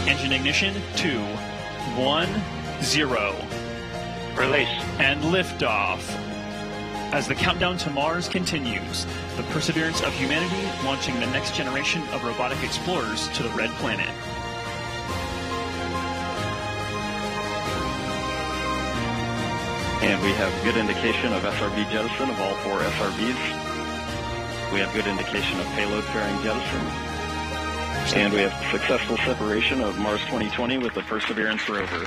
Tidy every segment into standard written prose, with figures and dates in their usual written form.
Engine ignition, 2, 1, 0. Release. And liftoff. As the countdown to Mars continues, the perseverance of humanity launching the next generation of robotic explorers to the Red Planet. And we have good indication of SRB jettison of all 4 SRBs. We have good indication of payload fairing jettison. And we have successful separation of Mars 2020 with the Perseverance rover.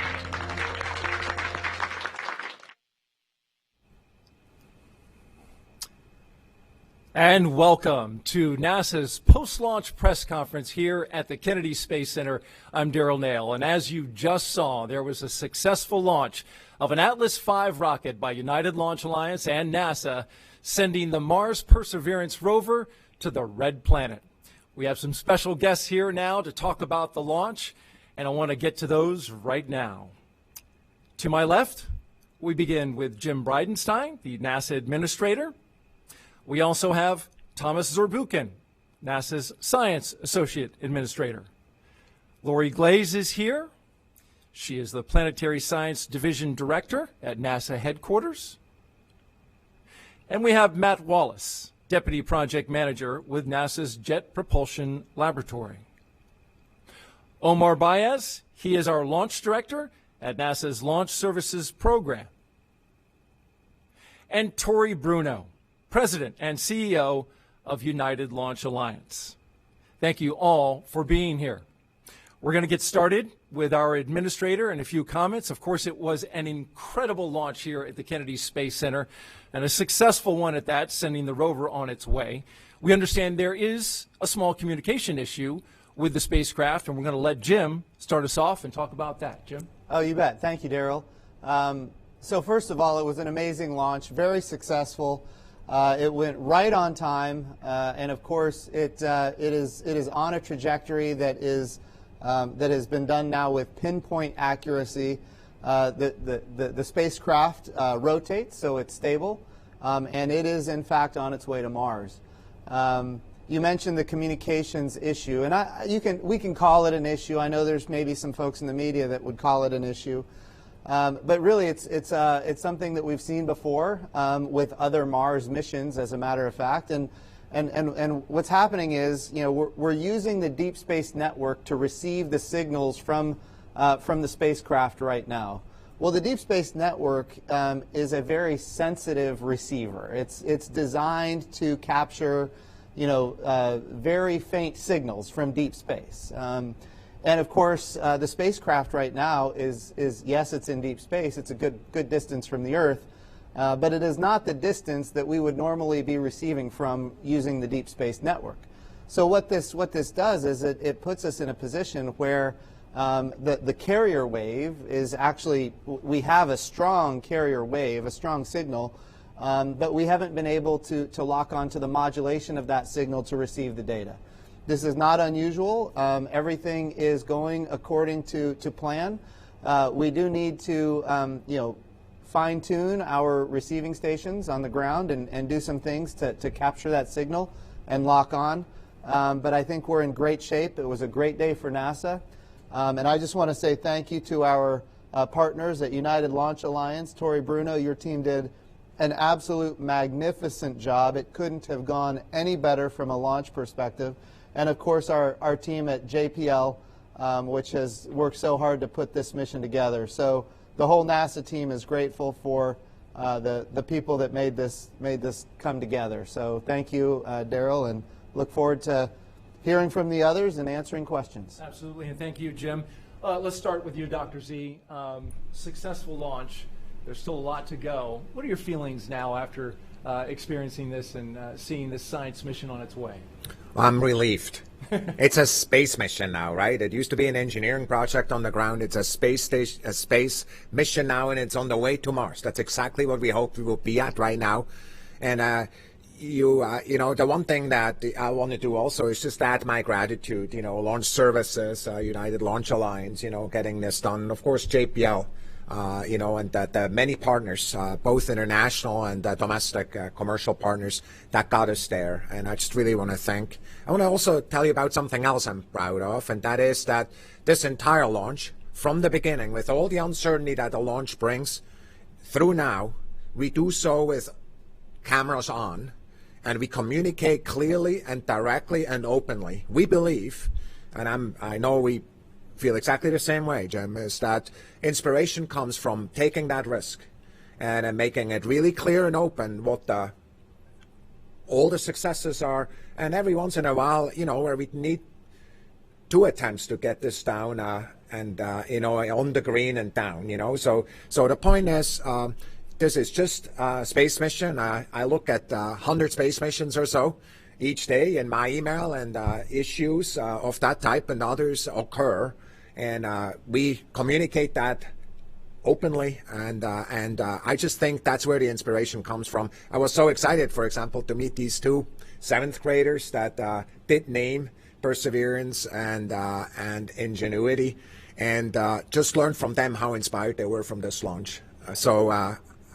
And welcome to NASA's post-launch press conference here at the Kennedy Space Center. I'm Daryl Nail, and as you just saw, there was a successful launch of an Atlas V rocket by United Launch Alliance and NASA, sending the Mars Perseverance rover to the Red Planet. We have some special guests here now to talk about the launch, and I want to get to those right now. To my left, we begin with Jim Bridenstine, the NASA administrator. We also have Thomas Zurbuchen, NASA's Science Associate Administrator. Lori Glaze is here. She is the Planetary Science Division Director at NASA headquarters. And we have Matt Wallace, Deputy Project Manager with NASA's Jet Propulsion Laboratory. Omar Baez, he is our Launch Director at NASA's Launch Services Program. And Tori Bruno, President and CEO of United Launch Alliance. Thank you all for being here. We're going to get started with our administrator and a few comments. Of course, it was an incredible launch here at the Kennedy Space Center, and a successful one at that, sending the rover on its way. We understand there is a small communication issue with the spacecraft, and we're going to let Jim start us off and talk about that. Jim? Oh, you bet. Thank you, Daryl. So first of all, it was an amazing launch, very successful. It went right on time, and of course, it is on a trajectory that has been done now with pinpoint accuracy. The spacecraft rotates, so it's stable, and it is in fact on its way to Mars. You mentioned the communications issue, and we can call it an issue. I know there's maybe some folks in the media that would call it an issue. But really, it's something that we've seen before with other Mars missions, as a matter of fact. And what's happening is, we're using the Deep Space Network to receive the signals from the spacecraft right now. Well, the Deep Space Network is a very sensitive receiver. It's designed to capture, very faint signals from deep space. And of course, the spacecraft right now is yes, it's in deep space. It's a good distance from the Earth, but it is not the distance that we would normally be receiving from using the Deep Space Network. So what this does is it puts us in a position where the carrier wave is actually, we have a strong carrier wave, a strong signal, but we haven't been able to lock onto the modulation of that signal to receive the data. This is not unusual. Everything is going according to plan. We do need to, fine-tune our receiving stations on the ground and do some things to capture that signal and lock on. But I think we're in great shape. It was a great day for NASA. And I just want to say thank you to our partners at United Launch Alliance. Tori Bruno, your team did an absolute magnificent job. It couldn't have gone any better from a launch perspective. And of course, our team at JPL, which has worked so hard to put this mission together. So the whole NASA team is grateful for the people that made this come together. So thank you, Daryl, and look forward to hearing from the others and answering questions. Absolutely, and thank you, Jim. Let's start with you, Dr. Z. Successful launch. There's still a lot to go. What are your feelings now after experiencing this and seeing this science mission on its way? I'm relieved. It's a space mission now, right? It used to be an engineering project on the ground. It's a space mission now, and it's on the way to Mars. That's exactly what we hope we will be at right now. And the one thing that I want to do also is just add my gratitude. Launch Services, United Launch Alliance, getting this done. Of course, JPL. and the many partners, both international and domestic commercial partners that got us there. And I just really want to thank. I want to also tell you about something else I'm proud of, and that is that this entire launch, from the beginning, with all the uncertainty that the launch brings, through now, we do so with cameras on, and we communicate clearly and directly and openly. We believe, and I know we feel exactly the same way, Jim, is that inspiration comes from taking that risk and making it really clear and open what all the successes are. And every once in a while, where we need 2 attempts to get this down and on the green and down, So the point is, this is just a space mission. I look at 100 space missions or so each day in my email, and issues of that type and others occur. And we communicate that openly, and I just think that's where the inspiration comes from. I was so excited, for example, to meet these 2 7th graders that did name Perseverance and Ingenuity, and just learned from them how inspired they were from this launch. So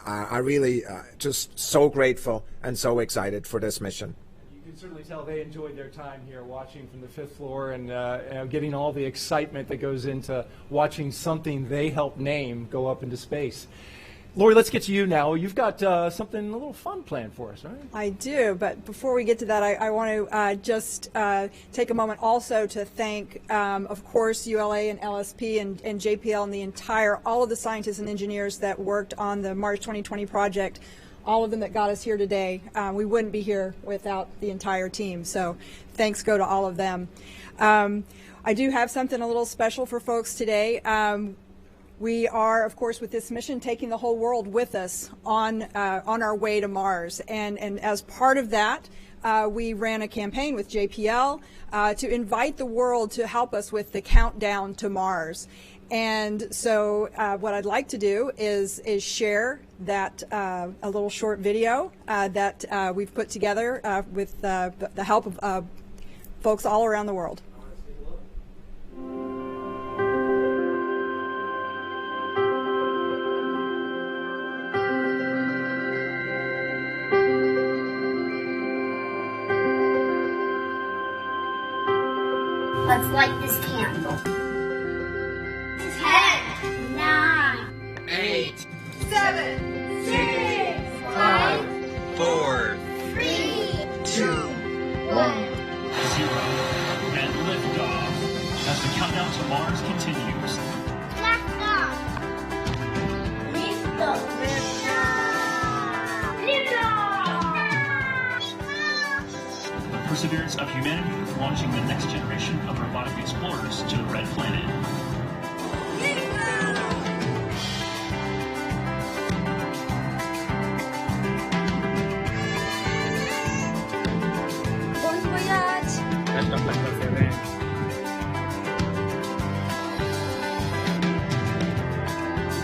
I really just so grateful and so excited for this mission. You can certainly tell they enjoyed their time here watching from the 5th floor and getting all the excitement that goes into watching something they helped name go up into space. Lori, let's get to you now. You've got something, a little fun planned for us, right? I do, but before we get to that, I want to just take a moment also to thank, of course, ULA and LSP and JPL and all of the scientists and engineers that worked on the Mars 2020 project, all of them that got us here today. We wouldn't be here without the entire team, so thanks go to all of them. I do have something a little special for folks today. We are, of course, with this mission, taking the whole world with us on our way to Mars. And as part of that, we ran a campaign with JPL to invite the world to help us with the countdown to Mars. And so what I'd like to do is share that a little short video that we've put together with the help of folks all around the world. Let's light this candle. 10, 9, 8, 7, 6, 5, 4, 3, 2, 1. 0. And liftoff as the countdown to Mars continues. Blast off. Listo. The perseverance of humanity launching the next generation of robotic explorers to the Red Planet. Bon voyage.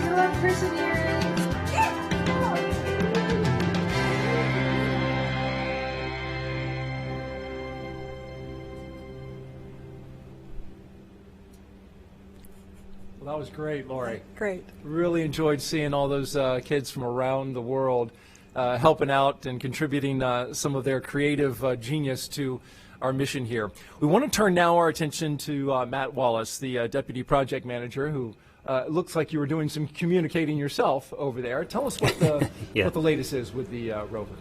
You are perseverance. Well, that was great, Lori. Great. Really enjoyed seeing all those kids from around the world helping out and contributing some of their creative genius to our mission here. We want to turn now our attention to Matt Wallace, the Deputy Project Manager, who looks like you were doing some communicating yourself over there. Tell us what the, what the latest is with the rover.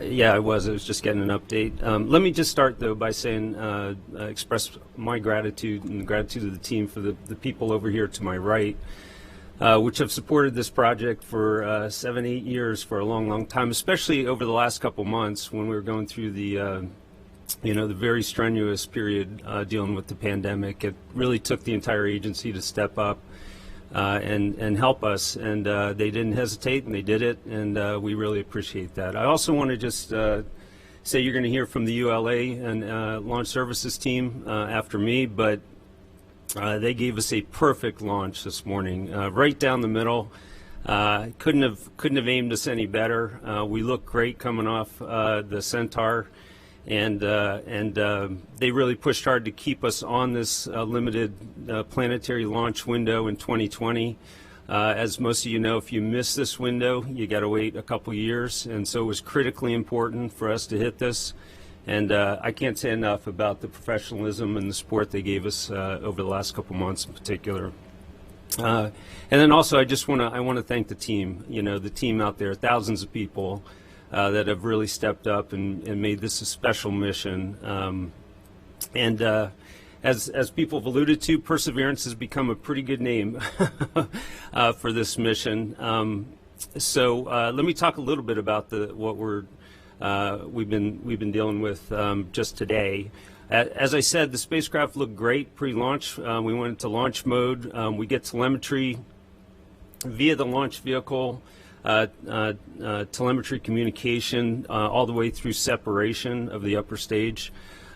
Yeah, I was just getting an update. Let me just start, though, by saying, express my gratitude and the gratitude of the team for the people over here to my right, which have supported this project for 7, 8 years, for a long, long time, especially over the last couple months when we were going through the, the very strenuous period dealing with the pandemic. It really took the entire agency to step up and help us, and they didn't hesitate, and they did it, and we really appreciate that. I also want to just say you're going to hear from the ULA and Launch Services team after me, but they gave us a perfect launch this morning, right down the middle. Couldn't have aimed us any better. We look great coming off the Centaur. And they really pushed hard to keep us on this limited planetary launch window in 2020. As most of you know, if you miss this window, you got to wait a couple years, and so it was critically important for us to hit this. And I can't say enough about the professionalism and the support they gave us over the last couple months in particular. And then also, I want to thank the team. You know, the team out there, thousands of people that have really stepped up and made this a special mission. As people have alluded to, Perseverance has become a pretty good name for this mission. So let me talk a little bit about what we've been dealing with just today. As I said, the spacecraft looked great pre-launch. We went into launch mode. We get telemetry via the launch vehicle, telemetry communication all the way through separation of the upper stage.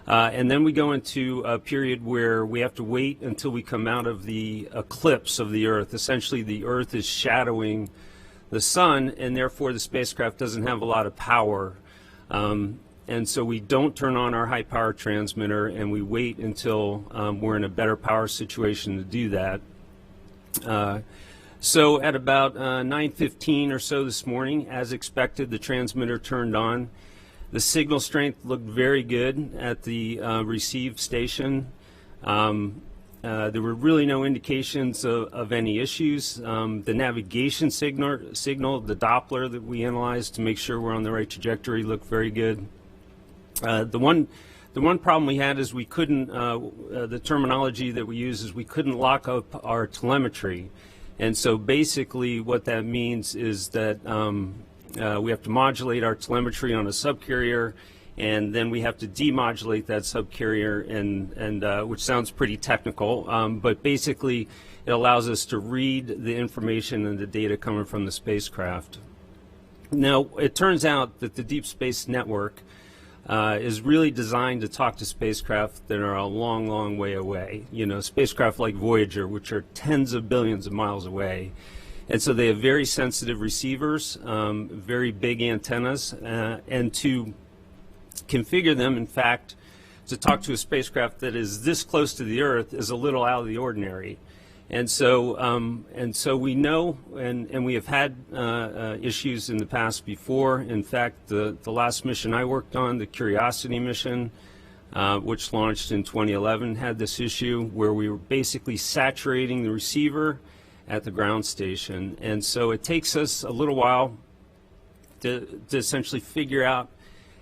And then we go into a period where we have to wait until we come out of the eclipse of the Earth. Essentially, the Earth is shadowing the sun, and therefore the spacecraft doesn't have a lot of power. And so we don't turn on our high-power transmitter, and we wait until we're in a better power situation to do that. So at about 9:15 or so this morning, as expected, the transmitter turned on. The signal strength looked very good at the receive station. There were really no indications of any issues. The navigation signal, the Doppler that we analyzed to make sure we're on the right trajectory, looked very good. The one problem we had is we couldn't, the terminology that we use is we couldn't lock up our telemetry. And so basically what that means is that we have to modulate our telemetry on a subcarrier, and then we have to demodulate that subcarrier, and which sounds pretty technical, but basically it allows us to read the information and the data coming from the spacecraft. Now, it turns out that the Deep Space Network is really designed to talk to spacecraft that are a long, long way away. You know, spacecraft like Voyager, which are tens of billions of miles away. And so they have very sensitive receivers, very big antennas, and to configure them, in fact, to talk to a spacecraft that is this close to the Earth is a little out of the ordinary. And so we know, and we have had issues in the past before. In fact, the last mission I worked on, the Curiosity mission, which launched in 2011, had this issue where we were basically saturating the receiver at the ground station. And so it takes us a little while to essentially figure out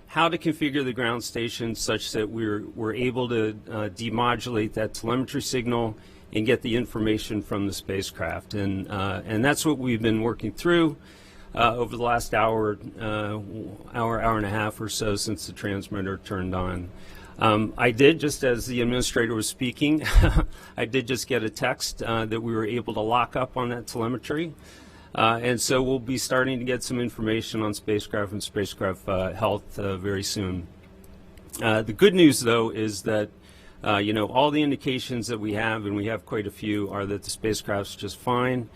how to configure the ground station such that we're able to demodulate that telemetry signal and get the information from the spacecraft. And that's what we've been working through over the last hour and a half or so since the transmitter turned on. I did, just as the administrator was speaking, I did just get a text that we were able to lock up on that telemetry. And so we'll be starting to get some information on spacecraft and spacecraft health very soon. The good news, though, is that you know, all the indications that we have, and we have quite a few, are that the spacecraft's just fine.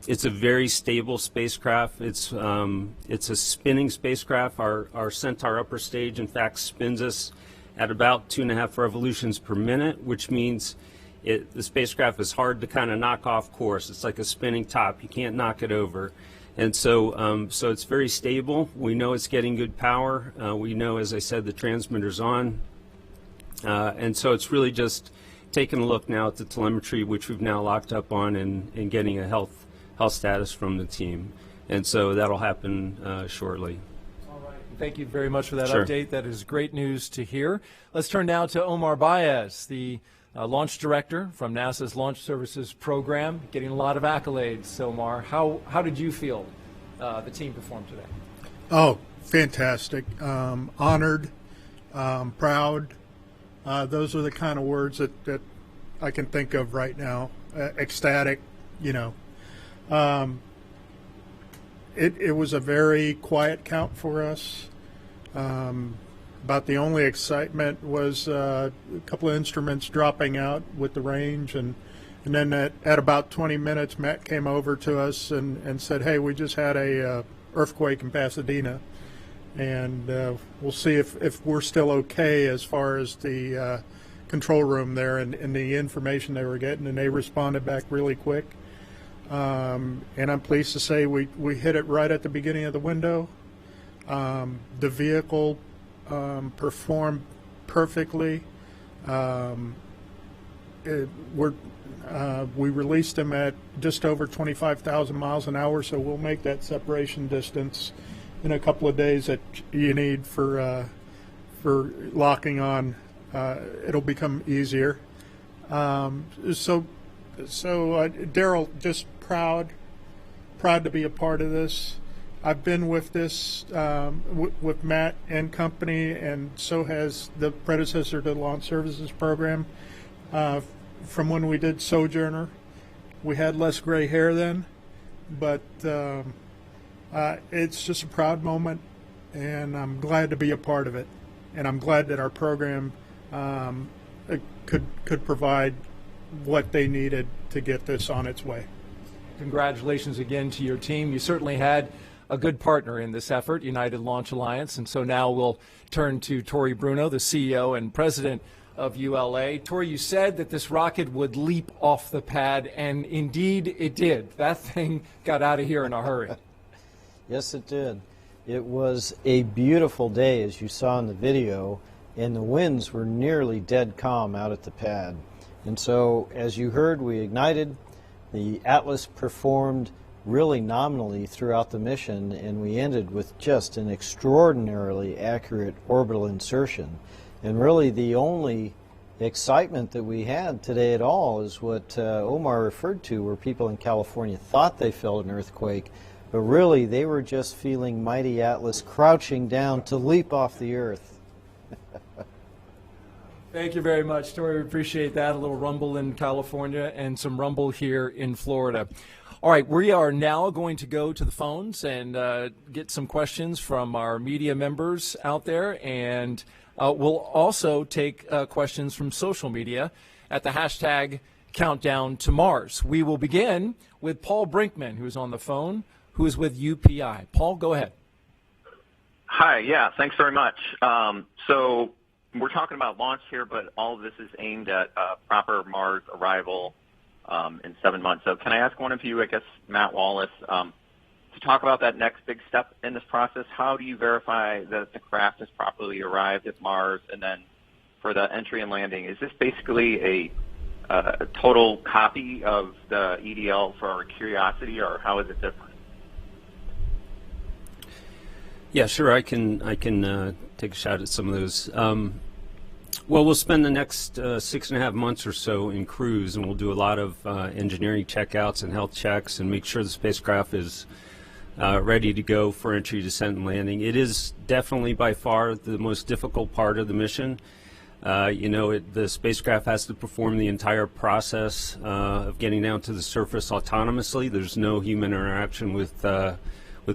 It's a very stable spacecraft. It's a spinning spacecraft. Our Centaur upper stage, in fact, spins us at about 2.5 revolutions per minute, which means the spacecraft is hard to kind of knock off course. It's like a spinning top. You can't knock it over. And so, so it's very stable. We know it's getting good power. We know, as I said, the transmitter's on. And so it's really just taking a look now at the telemetry, which we've now locked up on, and getting a health status from the team. And so that'll happen shortly. All right. Thank you very much for that Sure. update. That is great news to hear. Let's turn now to Omar Baez, the launch director from NASA's Launch Services program, getting a lot of accolades. Omar, how did you feel the team performed today? Oh, fantastic. Honored, proud. Those are the kind of words that I can think of right now. Ecstatic, you know. It was a very quiet count for us. About the only excitement was a couple of instruments dropping out with the range, and then at about 20 minutes, Matt came over to us and said, "Hey, we just had a earthquake in Pasadena, and we'll see if we're still okay as far as the control room there and the information they were getting," and they responded back really quick. and I'm pleased to say we hit it right at the beginning of the window. The vehicle performed perfectly. We released them at just over 25,000 miles an hour, so we'll make that separation distance in a couple of days that you need for locking on. It'll become easier. So Daryl, just proud to be a part of this. I've been with this with Matt and company, and so has the predecessor to the Launch Services Program. From when we did Sojourner, we had less gray hair then, but it's just a proud moment, and I'm glad to be a part of it. And I'm glad that our program could provide what they needed to get this on its way. Congratulations again to your team. You certainly had a good partner in this effort, United Launch Alliance, and so now we'll turn to Tori Bruno, the CEO and president of ULA. Tori, you said that this rocket would leap off the pad, and indeed it did. That thing got out of here in a hurry. Yes, it did. It was a beautiful day, as you saw in the video, and the winds were nearly dead calm out at the pad. And so, as you heard, we ignited. The Atlas performed really nominally throughout the mission, and we ended with just an extraordinarily accurate orbital insertion. And really the only excitement that we had today at all is what Omar referred to, where people in California thought they felt an earthquake, but really they were just feeling mighty Atlas crouching down to leap off the earth. Thank you very much, Tori. We appreciate that. A little rumble in California and some rumble here in Florida. All right, we are now going to go to the phones and get some questions from our media members out there, and we'll also take questions from social media at the hashtag Countdown to Mars. We will begin with Paul Brinkman, who's on the phone, who is with UPI. Paul, go ahead. Hi, yeah, thanks very much. So we're talking about launch here, but all of this is aimed at proper Mars arrival in 7 months. So can I ask one of you, I guess Matt Wallace, to talk about that next big step in this process? How do you verify that the craft has properly arrived at Mars? And then for the entry and landing, is this basically a total copy of the EDL for our Curiosity, or how is it different? Yeah, sure. I can take a shot at some of those. Well, we'll spend the next 6.5 months or so in cruise, and we'll do a lot of engineering checkouts and health checks and make sure the spacecraft is ready to go for entry, descent, and landing. It is definitely by far the most difficult part of the mission. The spacecraft has to perform the entire process of getting down to the surface autonomously. There's no human interaction with the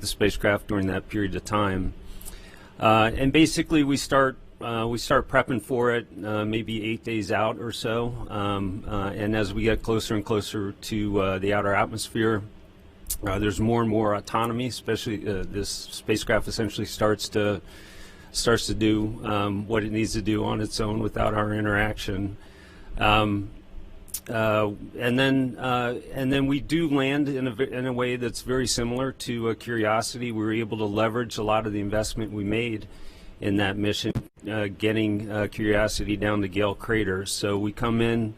spacecraft during that period of time. And basically we start prepping for it maybe 8 days out or so, and as we get closer and closer to the outer atmosphere, there's more and more autonomy. Especially this spacecraft essentially starts to do what it needs to do on its own without our interaction. And then we do land in a way that's very similar to Curiosity. We were able to leverage a lot of the investment we made in that mission, getting Curiosity down to Gale Crater. So we come in,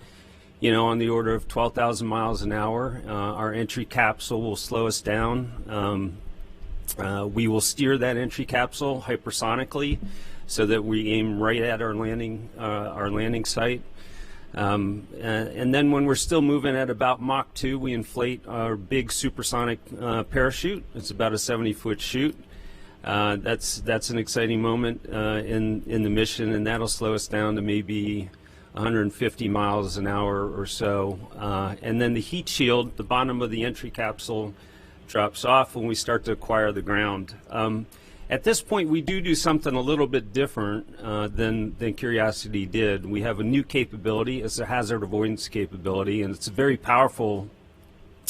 on the order of 12,000 miles an hour. Our entry capsule will slow us down. We will steer that entry capsule hypersonically so that we aim right at our landing site. And then when we're still moving at about Mach 2, we inflate our big supersonic parachute. It's about a 70-foot chute. That's an exciting moment in the mission, and that'll slow us down to maybe 150 miles an hour or so. And then the heat shield, the bottom of the entry capsule, drops off when we start to acquire the ground. At this point, we do something a little bit different than Curiosity did. We have a new capability. It's a hazard avoidance capability, and it's a very powerful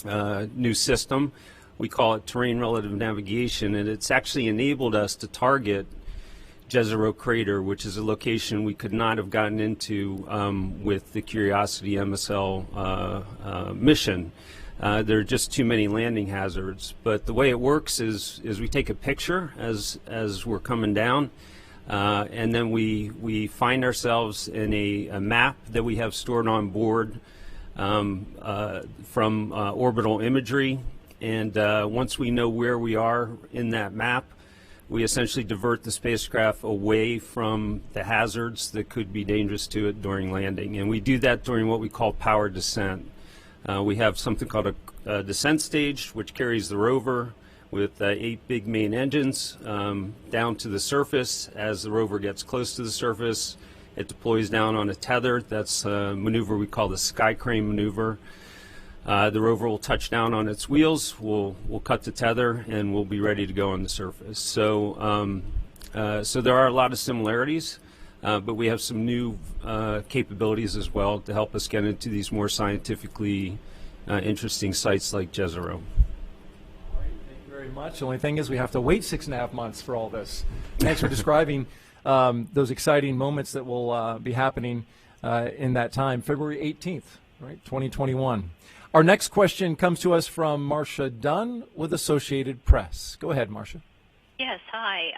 new system. We call it terrain relative navigation, and it's actually enabled us to target Jezero Crater, which is a location we could not have gotten into with the Curiosity MSL mission. There are just too many landing hazards. But the way it works is we take a picture as we're coming down, and then we find ourselves in a map that we have stored on board from orbital imagery. And once we know where we are in that map, we essentially divert the spacecraft away from the hazards that could be dangerous to it during landing. And we do that during what we call powered descent. We have something called a descent stage, which carries the rover with 8 big main engines down to the surface. As the rover gets close to the surface, it deploys down on a tether. That's a maneuver we call the sky crane maneuver. The rover will touch down on its wheels, we'll cut the tether, and we'll be ready to go on the surface. So, so there are a lot of similarities, but we have some new capabilities as well to help us get into these more scientifically interesting sites like Jezero. Thank you very much. The only thing is we have to wait 6.5 months for all this. Thanks for describing those exciting moments that will be happening in that time, February 18th, right, 2021. Our next question comes to us from Marcia Dunn with Associated Press. Go ahead, Marcia. Yes, hi.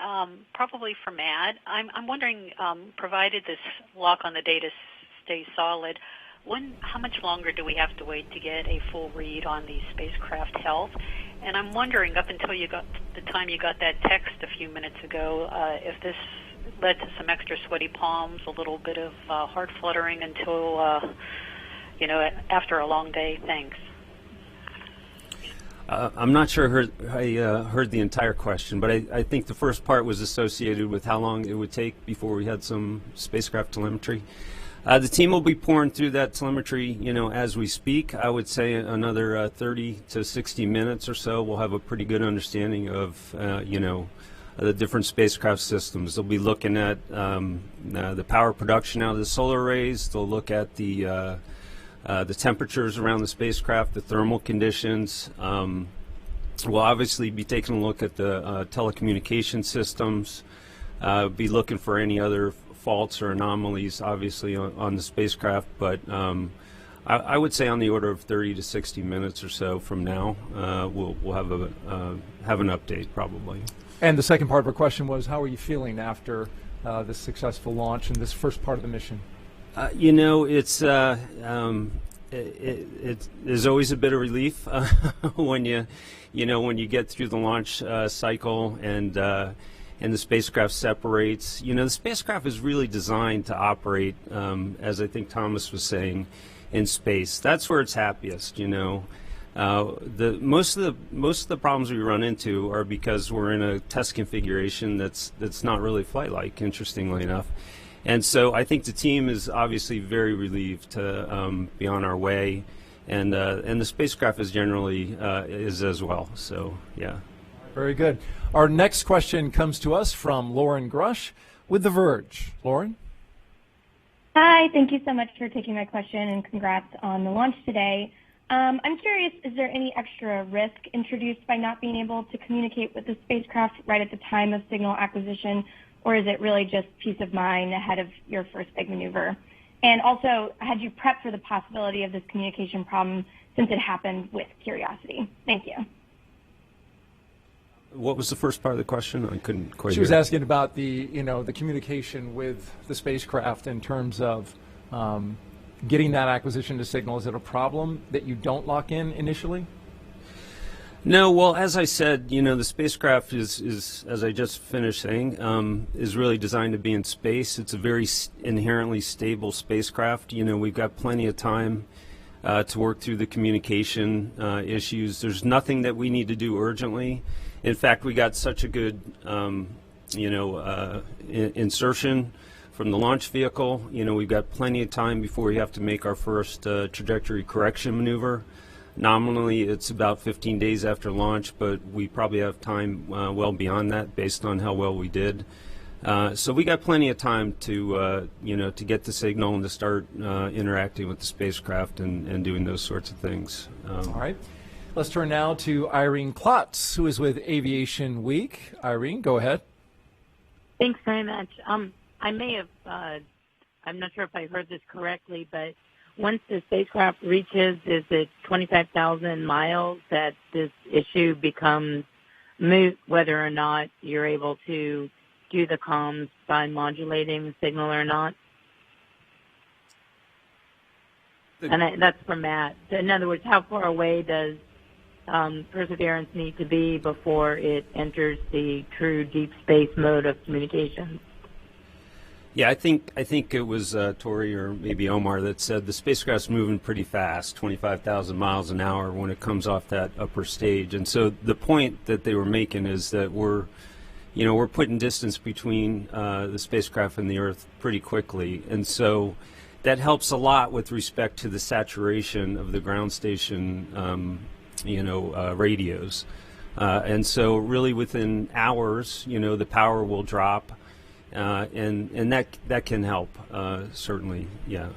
Probably for Matt. I'm wondering, provided this lock on the data stays solid, how much longer do we have to wait to get a full read on the spacecraft health? And I'm wondering, up until the time you got that text a few minutes ago, if this led to some extra sweaty palms, a little bit of heart fluttering until after a long day. Thanks. I'm not sure I heard the entire question, but I think the first part was associated with how long it would take before we had some spacecraft telemetry. The team will be pouring through that telemetry, as we speak. I would say another 30 to 60 minutes or so. We'll have a pretty good understanding of, the different spacecraft systems. They'll be looking at the power production out of the solar arrays. They'll look at the temperatures around the spacecraft, the thermal conditions. We'll obviously be taking a look at the telecommunication systems, be looking for any other faults or anomalies, obviously, on the spacecraft. But I would say on the order of 30 to 60 minutes or so from now, we'll have an update probably. And the second part of our question was, how are you feeling after this successful launch and this first part of the mission? It is always a bit of relief when you get through the launch cycle and the spacecraft separates. The spacecraft is really designed to operate, as I think Thomas was saying, in space. That's where it's happiest. Most of the problems we run into are because we're in a test configuration that's not really flight-like, interestingly enough. And so I think the team is obviously very relieved to be on our way, and the spacecraft is generally is as well. So yeah. Very good. Our next question comes to us from Lauren Grush with The Verge. Lauren? Hi, thank you so much for taking my question, and congrats on the launch today. I'm curious, is there any extra risk introduced by not being able to communicate with the spacecraft right at the time of signal acquisition, or is it really just peace of mind ahead of your first big maneuver? And also, had you prepped for the possibility of this communication problem since it happened with Curiosity? Thank you. What was the first part of the question? I couldn't quite She was asking about the communication with the spacecraft in terms of getting that acquisition to signal. Is it a problem that you don't lock in initially? No, well, as I said, the spacecraft is, as I just finished saying, is really designed to be in space. It's a very inherently stable spacecraft. We've got plenty of time to work through the communication issues. There's nothing that we need to do urgently. In fact, we got such a good, insertion from the launch vehicle. We've got plenty of time before we have to make our first trajectory correction maneuver. Nominally, it's about 15 days after launch, but we probably have time well beyond that based on how well we did. So we got plenty of time to, to get the signal and to start interacting with the spacecraft and doing those sorts of things. All right. Let's turn now to Irene Klotz, who is with Aviation Week. Irene, go ahead. Thanks very much. I may have, I'm not sure if I heard this correctly, but once the spacecraft reaches, is it 25,000 miles that this issue becomes moot, whether or not you're able to do the comms by modulating the signal or not? And that's for Matt. In other words, how far away does Perseverance need to be before it enters the true deep space mode of communication? Yeah, I think it was Tori or maybe Omar that said the spacecraft's moving pretty fast, 25,000 miles an hour when it comes off that upper stage. And so the point that they were making is that we're putting distance between the spacecraft and the Earth pretty quickly. And so that helps a lot with respect to the saturation of the ground station, radios. And so really within hours, the power will drop. And that can help, certainly, yeah.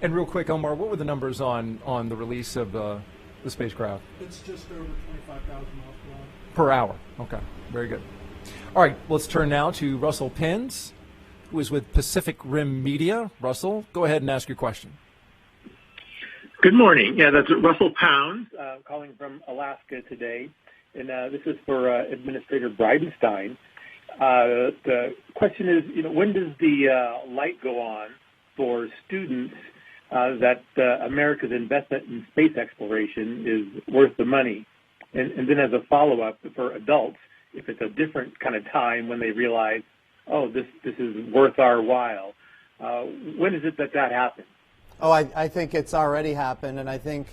And real quick, Omar, what were the numbers on the release of the spacecraft? It's just over 25,000 miles per hour. Okay, very good. All right, let's turn now to Russell Pins, who is with Pacific Rim Media. Russell, go ahead and ask your question. Good morning. Yeah, that's Russell Pounds, calling from Alaska today. And this is for Administrator Bridenstine. The question is, when does the light go on for students that America's investment in space exploration is worth the money? And then as a follow-up for adults, if it's a different kind of time when they realize, oh, this is worth our while, when is it that happens? Oh, I think it's already happened, and I think,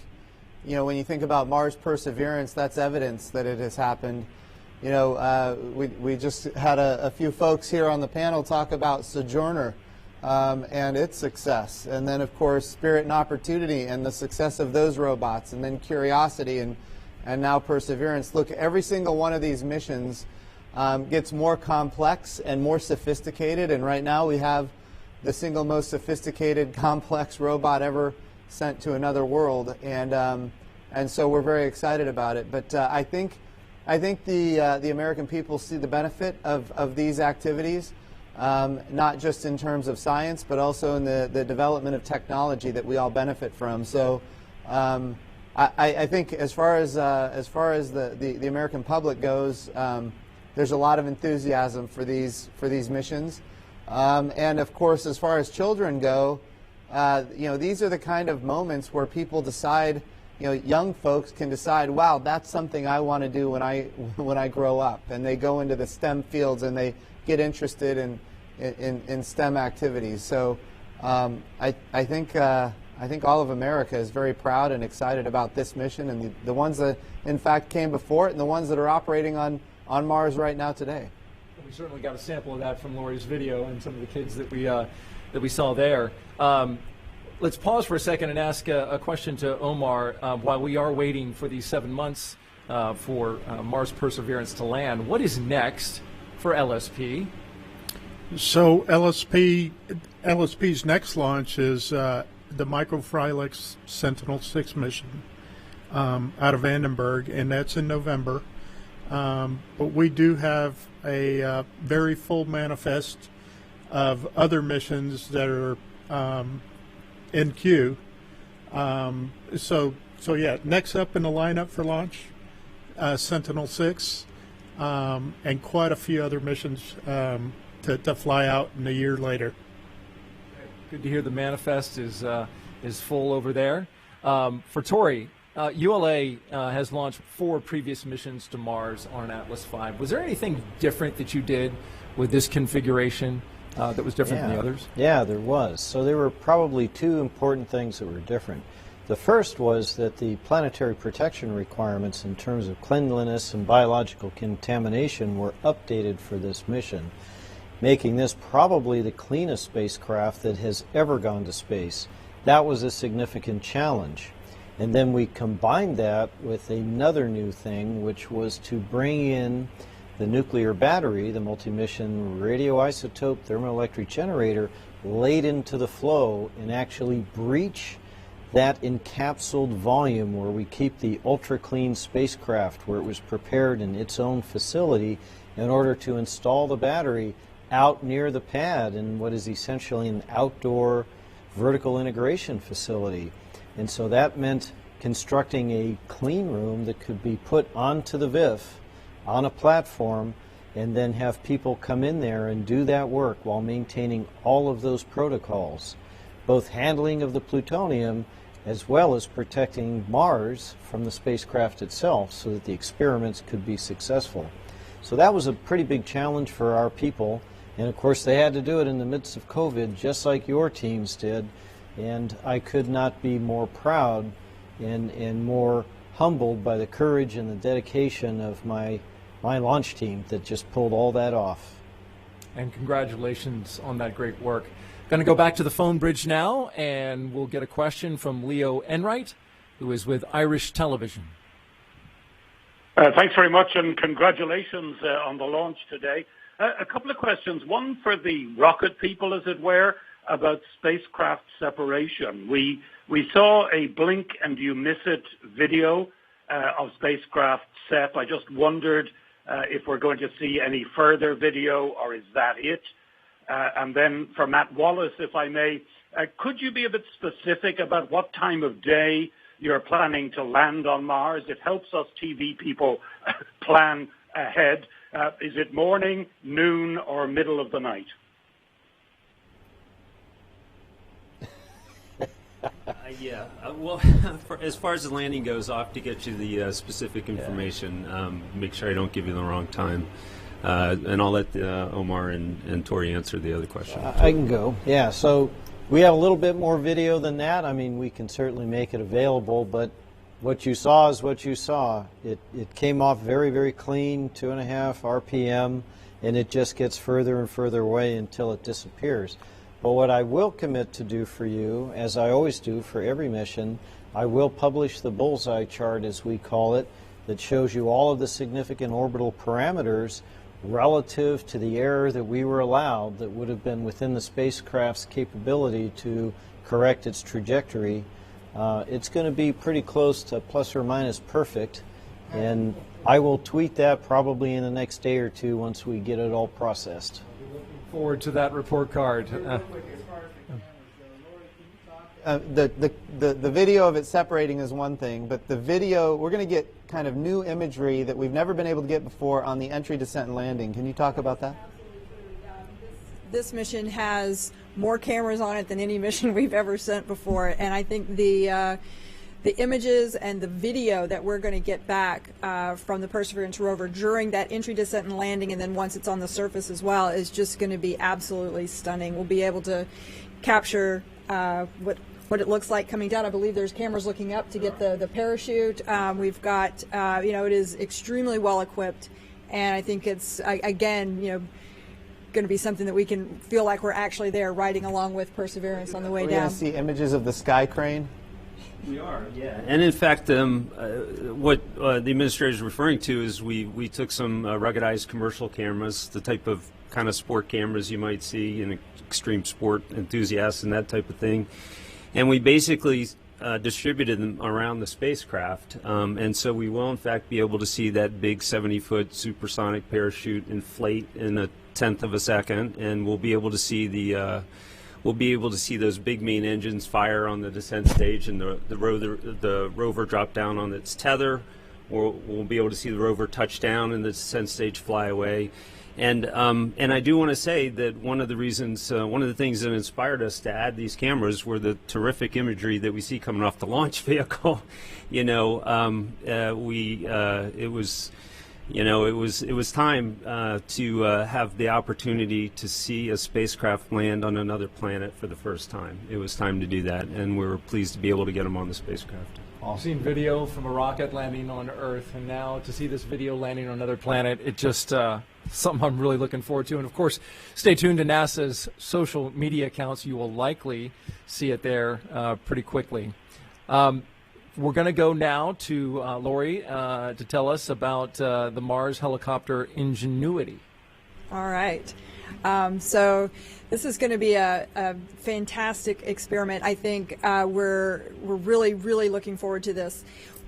when you think about Mars Perseverance, that's evidence that it has happened. We just had a few folks here on the panel talk about Sojourner and its success, and then of course Spirit and Opportunity and the success of those robots, and then Curiosity and now Perseverance. Look, every single one of these missions gets more complex and more sophisticated, and right now we have the single most sophisticated, complex robot ever sent to another world, and so we're very excited about it. But I think the American people see the benefit of these activities, not just in terms of science, but also in the development of technology that we all benefit from. So I think as far as the American public goes, there's a lot of enthusiasm for these missions, and of course, as far as children go, these are the kind of moments where people decide. Young folks can decide, wow, that's something I want to do when I grow up, and they go into the STEM fields and they get interested in STEM activities. So I think all of America is very proud and excited about this mission, and the ones that in fact came before it, and the ones that are operating on Mars right now today. We certainly got a sample of that from Lori's video and some of the kids that we saw there. Let's pause for a second and ask a question to Omar while we are waiting for these 7 months for Mars Perseverance to land. What is next for LSP? So LSP's next launch is the Microfrylix Sentinel-6 mission out of Vandenberg, and that's in November. But we do have a very full manifest of other missions that are in queue. So yeah, next up in the lineup for launch, Sentinel-6, and quite a few other missions to fly out in a year later. Good to hear the manifest is full over there. For Tori, ULA has launched 4 previous missions to Mars on an Atlas V. Was there anything different that you did with this configuration that was different than the others? Yeah, there was. So there were probably 2 important things that were different. The first was that the planetary protection requirements in terms of cleanliness and biological contamination were updated for this mission, making this probably the cleanest spacecraft that has ever gone to space. That was a significant challenge. And then we combined that with another new thing, which was to bring in the nuclear battery, the multi-mission radioisotope thermoelectric generator, laid into the flow and actually breach that encapsulated volume where we keep the ultra-clean spacecraft, where it was prepared in its own facility in order to install the battery out near the pad in what is essentially an outdoor vertical integration facility. And so that meant constructing a clean room that could be put onto the VIF on a platform and then have people come in there and do that work while maintaining all of those protocols, both handling of the plutonium as well as protecting Mars from the spacecraft itself so that the experiments could be successful. So that was a pretty big challenge for our people, and of course they had to do it in the midst of COVID just like your teams did, and I could not be more proud and more humbled by the courage and the dedication of my launch team that just pulled all that off. And congratulations on that great work. Going to go back to the phone bridge now, and we'll get a question from Leo Enright, who is with Irish Television. Thanks very much, and congratulations on the launch today. A couple of questions. One for the rocket people, as it were, about spacecraft separation. We saw a blink and you miss it video of spacecraft SEP. I just wondered if we're going to see any further video, or is that it? And then for Matt Wallace, if I may, could you be a bit specific about what time of day you're planning to land on Mars? It helps us TV people plan ahead. Is it morning, noon, or middle of the night? Well, as far as the landing goes, I'll have to get you the specific information, make sure I don't give you the wrong time. And I'll let Omar and Tori answer the other question. I can go. Yeah, so we have a little bit more video than that. I mean, we can certainly make it available, but what you saw is what you saw. It came off very, very clean, 2.5 RPM, and it just gets further and further away until it disappears. But what I will commit to do for you, as I always do for every mission, I will publish the Bullseye Chart, as we call it, that shows you all of the significant orbital parameters relative to the error that we were allowed that would have been within the spacecraft's capability to correct its trajectory. It's going to be pretty close to plus or minus perfect, and I will tweet that probably in the next day or two once we get it all processed. Forward to that report card. The video of it separating is one thing, but the video, we're going to get kind of new imagery that we've never been able to get before on the entry, descent, and landing. Can you talk about that? This mission has more cameras on it than any mission we've ever sent before, and I think the images and the video that we're going to get back from the Perseverance rover during that entry, descent, and landing, and then once it's on the surface as well, is just going to be absolutely stunning. We'll be able to capture what it looks like coming down. I believe there's cameras looking up to get the parachute. We've got, it is extremely well equipped, and I think it's, again, going to be something that we can feel like we're actually there riding along with Perseverance on the way down. We're going to see images of the sky crane. We are, yeah. And in fact, what the administrator is referring to is we took some ruggedized commercial cameras, the type of kind of sport cameras you might see in extreme sport enthusiasts and that type of thing, and we basically distributed them around the spacecraft. And so we will, in fact, be able to see that big 70-foot supersonic parachute inflate in a tenth of a second, and we'll be able to see those big main engines fire on the descent stage, and the rover drop down on its tether. We'll be able to see the rover touch down and the descent stage fly away. And I do want to say that one of the things that inspired us to add these cameras were the terrific imagery that we see coming off the launch vehicle. It was time to have the opportunity to see a spacecraft land on another planet for the first time. It was time to do that, and we were pleased to be able to get them on the spacecraft. I've seen video from a rocket landing on Earth, and now to see this video landing on another planet, it just something I'm really looking forward to. And of course, stay tuned to NASA's social media accounts. You will likely see it there pretty quickly. We're going to go now to Lori to tell us about the Mars helicopter Ingenuity. All right. So this is going to be a fantastic experiment. I think we're really, really looking forward to this.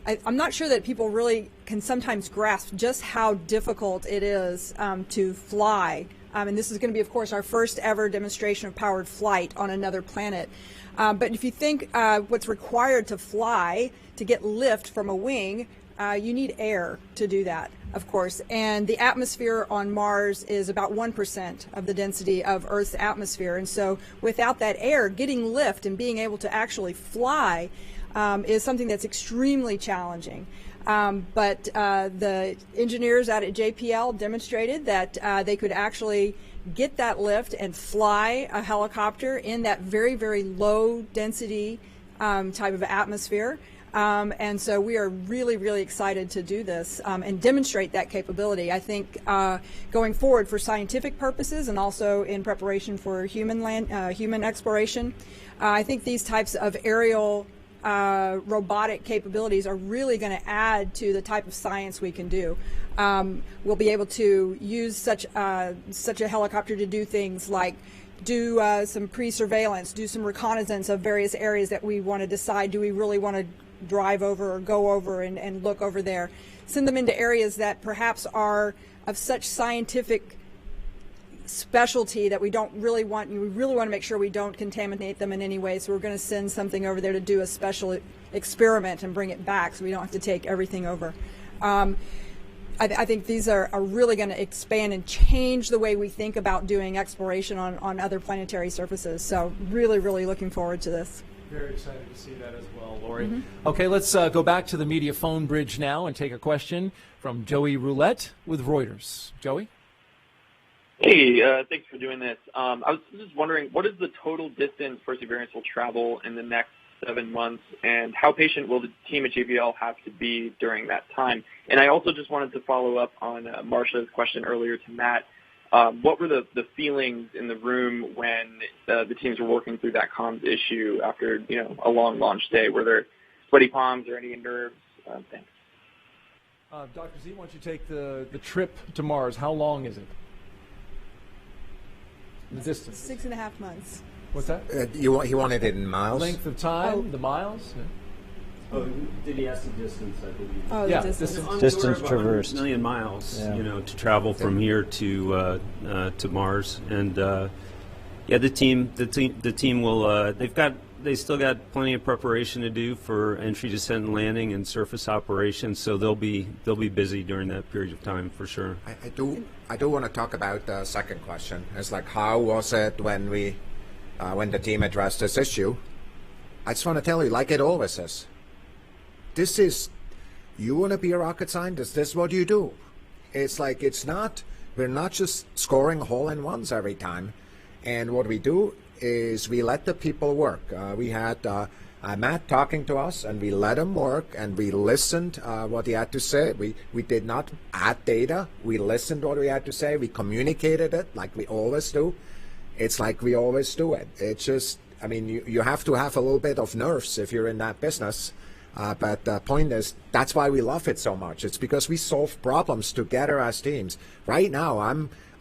I'm not sure that people really can sometimes grasp just how difficult it is to fly And this is going to be, of course, our first ever demonstration of powered flight on another planet. But if you think what's required to fly, to get lift from a wing, you need air to do that, of course. And the atmosphere on Mars is about 1% of the density of Earth's atmosphere. And so without that air, getting lift and being able to actually fly is something that's extremely challenging. But the engineers out at JPL demonstrated that they could actually get that lift and fly a helicopter in that very, very low density type of atmosphere. And so we are really, really excited to do this and demonstrate that capability. I think going forward for scientific purposes and also in preparation for human exploration, I think these types of aerial robotic capabilities are really going to add to the type of science we can do. We'll be able to use such a helicopter to do things like do some pre-surveillance, do some reconnaissance of various areas that we want to decide, do we really want to drive over or go over and look over there. Send them into areas that perhaps are of such scientific specialty that we don't really want, we really want to make sure we don't contaminate them in any way. So we're going to send something over there to do a special experiment and bring it back so we don't have to take everything over. I think these are really going to expand and change the way we think about doing exploration on other planetary surfaces. So really, really looking forward to this. Very excited to see that as well, Lori. Okay, let's go back to the media phone bridge now and take a question from Joey Roulette with Reuters. Joey? Hey, thanks for doing this. I was just wondering, what is the total distance Perseverance will travel in the next 7 months, and how patient will the team at JPL have to be during that time? And I also just wanted to follow up on Marsha's question earlier to Matt. What were the feelings in the room when the teams were working through that comms issue after a long launch day? Were there sweaty palms or any nerves? Thanks. Dr. Z, why don't you take the trip to Mars? How long is it? The distance. 6.5 months. What's that? He wanted it in miles. Length of time, the miles? Oh, did he ask the distance? I believe. Oh, yeah, distance traversed. 100 million miles, Yeah. to travel from here to Mars, and the team will. They still got plenty of preparation to do for entry, descent, and landing, and surface operations. So they'll be busy during that period of time for sure. I do want to talk about the second question. It's like, how was it when the team addressed this issue? I just want to tell you, like it always is. This is, you want to be a rocket scientist, this is what you do. It's like, we're not just scoring hole-in-ones every time. And what we do is we let the people work. We had Matt talking to us, and we let him work, and we listened what he had to say. We did not add data. We listened what he had to say. We communicated it like we always do. It's like we always do it. It's just, I mean, you have to have a little bit of nerves if you're in that business. But the point is, that's why we love it so much. It's because we solve problems together as teams. Right now,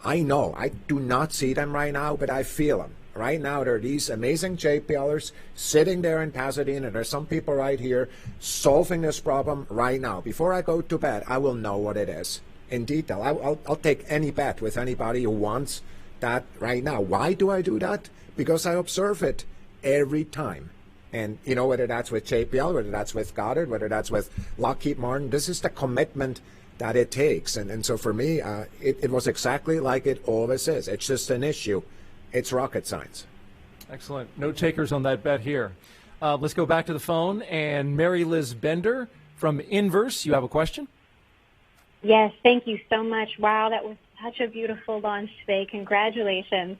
I know, I do not see them right now, but I feel them. Right now, there are these amazing JPLers sitting there in Pasadena. There's some people right here solving this problem right now. Before I go to bed, I will know what it is in detail. I'll take any bet with anybody who wants that right now. Why do I do that? Because I observe it every time. And, whether that's with JPL, whether that's with Goddard, whether that's with Lockheed Martin, this is the commitment that it takes. And so for me, it was exactly like it always is. It's just an issue. It's rocket science. Excellent. No takers on that bet here. Let's go back to the phone. And Mary Liz Bender from Inverse, you have a question? Yes, thank you so much. Wow, that was such a beautiful launch today. Congratulations.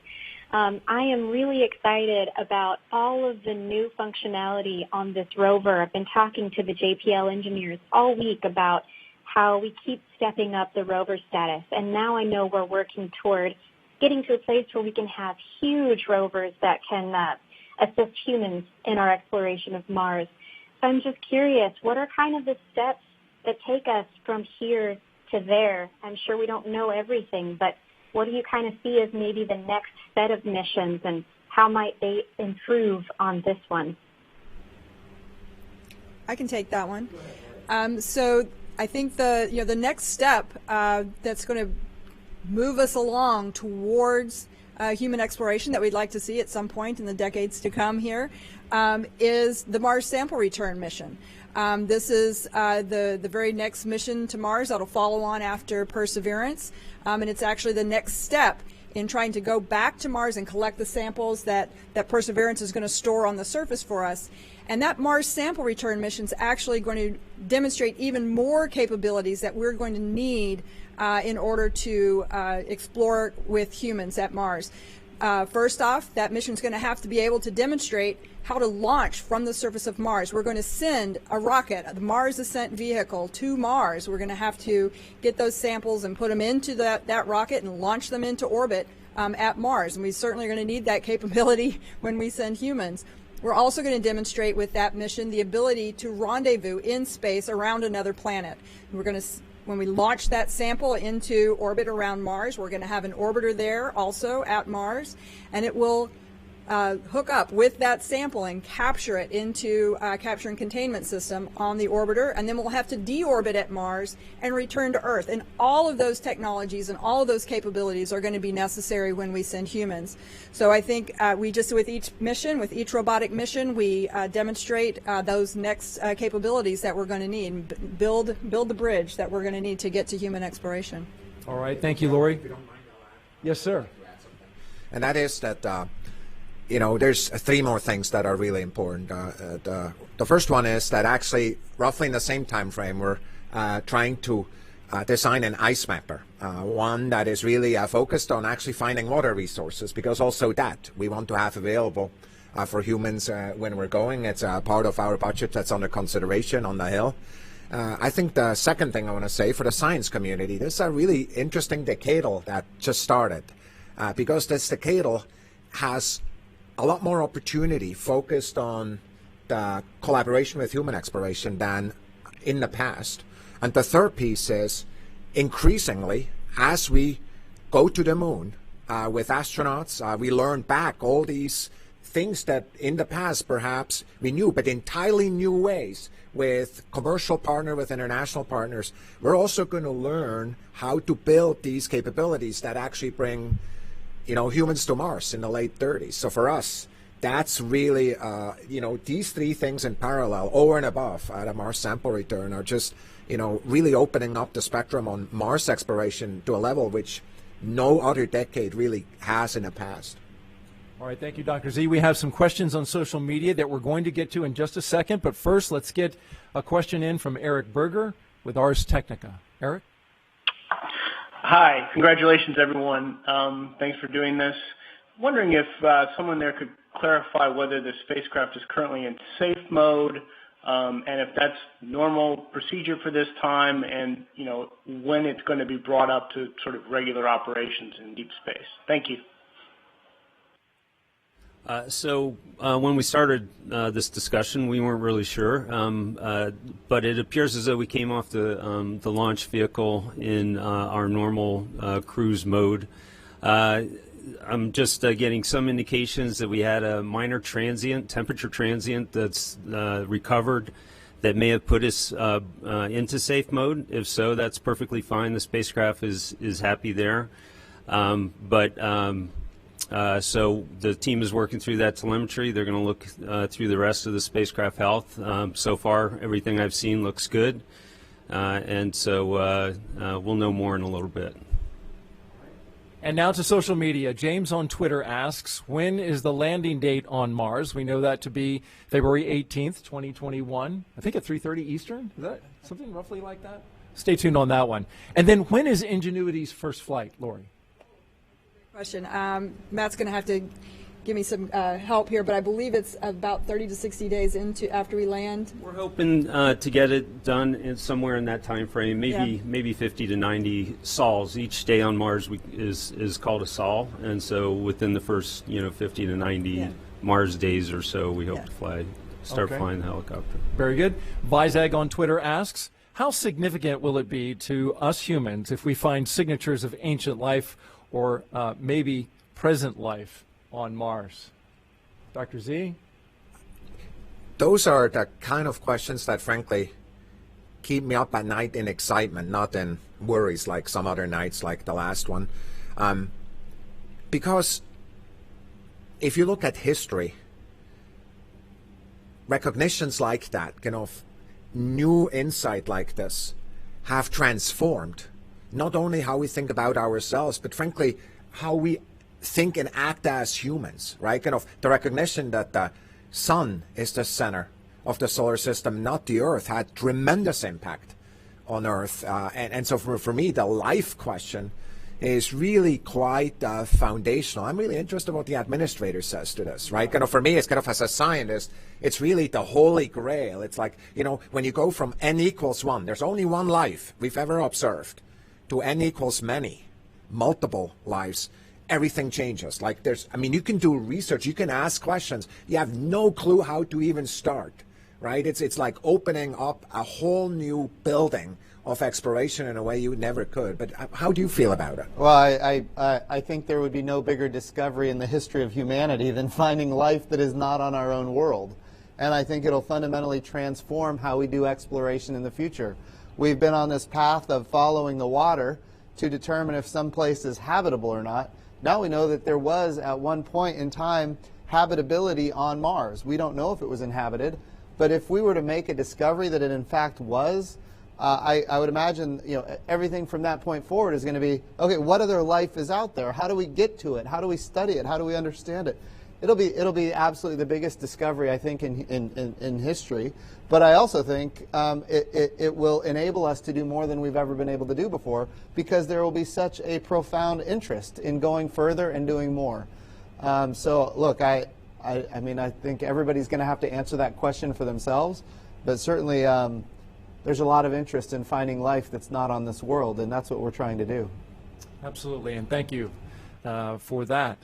I am really excited about all of the new functionality on this rover. I've been talking to the JPL engineers all week about how we keep stepping up the rover status, and now I know we're working toward getting to a place where we can have huge rovers that can assist humans in our exploration of Mars. So I'm just curious, what are kind of the steps that take us from here to there? I'm sure we don't know everything, but what do you kind of see as maybe the next set of missions, and how might they improve on this one? I can take that one. So I think the next step that's going to move us along towards human exploration that we'd like to see at some point in the decades to come here, is the Mars Sample Return mission. This is the very next mission to Mars that'll follow on after Perseverance, and it's actually the next step in trying to go back to Mars and collect the samples that Perseverance is going to store on the surface for us. And that Mars Sample Return mission is actually going to demonstrate even more capabilities that we're going to need in order to explore with humans at Mars. First off, that mission is going to have to be able to demonstrate how to launch from the surface of Mars. We're going to send a rocket, the Mars Ascent Vehicle, to Mars. We're going to have to get those samples and put them into that rocket and launch them into orbit at Mars. And we certainly are going to need that capability when we send humans. We're also going to demonstrate with that mission the ability to rendezvous in space around another planet. We're going to, when we launch that sample into orbit around Mars, we're going to have an orbiter there also at Mars, and it will hook up with that sample and capture it into capture and containment system on the orbiter, and then we'll have to deorbit at Mars and return to Earth. And all of those technologies and all of those capabilities are going to be necessary when we send humans. So I think we just, with each mission, with each robotic mission, we demonstrate those next capabilities that we're going to need, and build the bridge that we're going to need to get to human exploration. All right, thank you, Lori. Yes, sir. And that is that you know, there's three more things that are really important. The first one is that actually, roughly in the same time frame, we're trying to design an ice mapper, one that is really focused on actually finding water resources, because also that we want to have available for humans when we're going. It's part of our budget that's under consideration on the Hill. I think the second thing I want to say for the science community, this is a really interesting decadal that just started, because this decadal has a lot more opportunity focused on the collaboration with human exploration than in the past. And the third piece is, increasingly, as we go to the moon with astronauts, we learn back all these things that in the past perhaps we knew, but in entirely new ways with commercial partner, with international partners. We're also going to learn how to build these capabilities that actually bring, you know, humans to Mars in the late 30s. So for us, that's really, you know, these three things in parallel, over and above the Mars sample return, are just, you know, really opening up the spectrum on Mars exploration to a level which no other decade really has in the past. All right, thank you, Dr. Z. We have some questions on social media that we're going to get to in just a second, but first let's get a question in from Eric Berger with Ars Technica. Eric? Hi, congratulations everyone. Thanks for doing this. Wondering if someone there could clarify whether the spacecraft is currently in safe mode, and if that's normal procedure for this time, and you know when it's going to be brought up to sort of regular operations in deep space. Thank you. So when we started this discussion, we weren't really sure, but it appears as though we came off the launch vehicle in our normal cruise mode. I'm just getting some indications that we had a minor temperature transient that's recovered that may have put us into safe mode. If so, that's perfectly fine. The spacecraft is happy there. So the team is working through that telemetry. They're going to look through the rest of the spacecraft health. So far, everything I've seen looks good. And so we'll know more in a little bit. And now to social media. James on Twitter asks, when is the landing date on Mars? We know that to be February 18th, 2021. I think at 3:30 Eastern. Is that something roughly like that? Stay tuned on that one. And then when is Ingenuity's first flight, Lori? Question. Matt's going to have to give me some help here, but I believe it's about 30 to 60 days after we land. We're hoping to get it done somewhere in that time frame, maybe 50 to 90 sols. Each day on Mars is called a sol, and so within the first 50 to 90 Mars days or so, we hope to start flying the helicopter. Very good. Vizag on Twitter asks, how significant will it be to us humans if we find signatures of ancient life or maybe present life on Mars? Dr. Z? Those are the kind of questions that, frankly, keep me up at night in excitement, not in worries like some other nights like the last one. Because if you look at history, recognitions like that, kind of new insight like this, have transformed not only how we think about ourselves, but frankly, how we think and act as humans, right? Kind of the recognition that the sun is the center of the solar system, not the Earth, had tremendous impact on Earth. And so for me, the life question is really quite foundational. I'm really interested what the administrator says to this, right? Kind of for me, it's kind of as a scientist, it's really the holy grail. It's like, you know, when you go from n equals 1, there's only one life we've ever observed, to n equals many, multiple lives, everything changes. Like I mean, you can do research, you can ask questions, you have no clue how to even start, right? It's like opening up a whole new building of exploration in a way you never could. But how do you feel about it? Well, I think there would be no bigger discovery in the history of humanity than finding life that is not on our own world. And I think it'll fundamentally transform how we do exploration in the future. We've been on this path of following the water to determine if some place is habitable or not. Now we know that there was, at one point in time, habitability on Mars. We don't know if it was inhabited, but if we were to make a discovery that it in fact was, I would imagine, you know, everything from that point forward is going to be, okay, what other life is out there? How do we get to it? How do we study it? How do we understand it? It'll be absolutely the biggest discovery, I think, in history. But I also think it will enable us to do more than we've ever been able to do before, because there will be such a profound interest in going further and doing more. So look, I mean, I think everybody's going to have to answer that question for themselves, but certainly there's a lot of interest in finding life that's not on this world, and that's what we're trying to do. Absolutely, and thank you for that.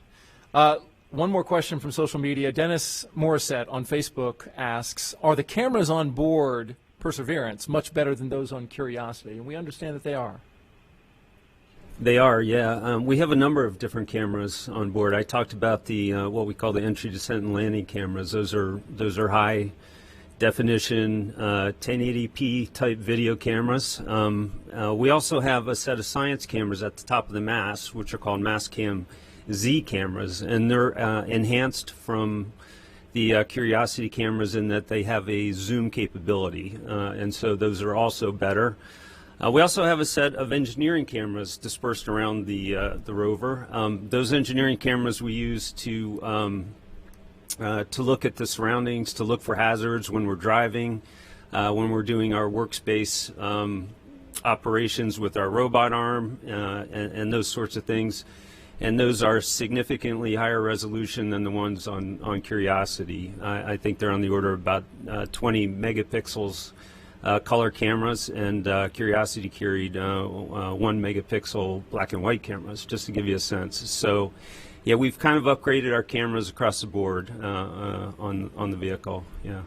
One more question from social media. Dennis Morissette on Facebook asks, are the cameras on board Perseverance much better than those on Curiosity? And we understand that they are. They are, yeah. We have a number of different cameras on board. I talked about the what we call the entry, descent, and landing cameras. Those are high definition 1080p type video cameras. We also have a set of science cameras at the top of the mast, which are called Mastcam Z Cameras, and they're enhanced from the Curiosity cameras in that they have a zoom capability, and so those are also better. We also have a set of engineering cameras dispersed around the rover. Those engineering cameras we use to look at the surroundings, to look for hazards when we're driving, when we're doing our workspace operations with our robot arm, and those sorts of things. And those are significantly higher resolution than the ones on Curiosity. I think they're on the order of about 20 megapixels color cameras, and Curiosity carried 1 megapixel black and white cameras, just to give you a sense. So, yeah, we've kind of upgraded our cameras across the board on the vehicle. Yeah,